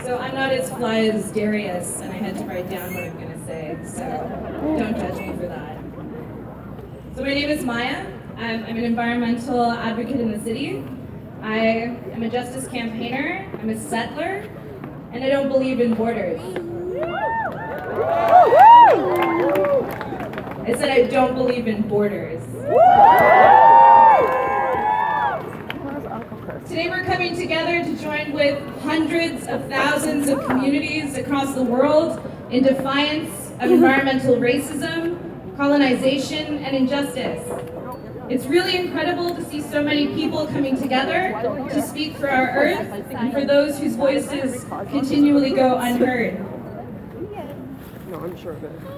So I'm not as fly as Darius, and I had to write down what I'm gonna say, so don't judge me for that. So my name is Maya. I'm an environmental advocate in the city. I am a justice campaigner, I'm a settler, and I don't believe in borders. I said I don't believe in borders. Today we're coming together to join with hundreds of thousands of communities across the world in defiance of environmental racism, colonization, and injustice. It's really incredible to see so many people coming together to speak for our earth and for those whose voices continually go unheard.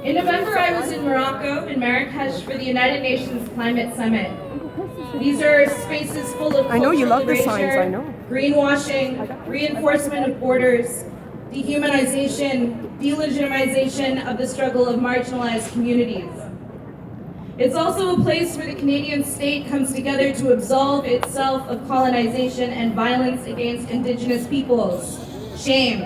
In November, I was in Morocco, in Marrakesh, for the United Nations Climate Summit. These are spaces full of cultural erasure, greenwashing, reinforcement of borders, dehumanization, delegitimization of the struggle of marginalized communities. It's also a place where the Canadian state comes together to absolve itself of colonization and violence against Indigenous peoples. Shame.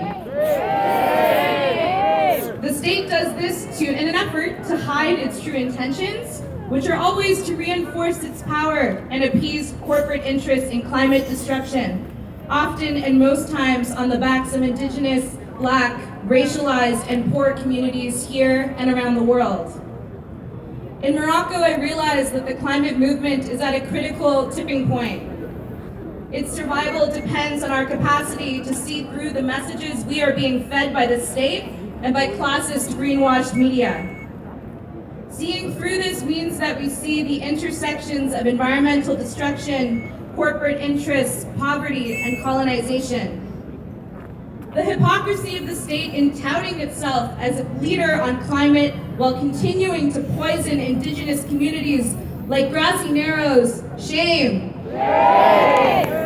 The state does this in an effort to hide its true intentions, which are always to reinforce its power and appease corporate interests in climate destruction, often and most times on the backs of Indigenous, Black, racialized, and poor communities here and around the world. In Morocco, I realized that the climate movement is at a critical tipping point. Its survival depends on our capacity to see through the messages we are being fed by the state and by classist greenwashed media. Seeing through this means that we see the intersections of environmental destruction, corporate interests, poverty, and colonization. The hypocrisy of the state in touting itself as a leader on climate while continuing to poison Indigenous communities like Grassy Narrows. Shame. Shame.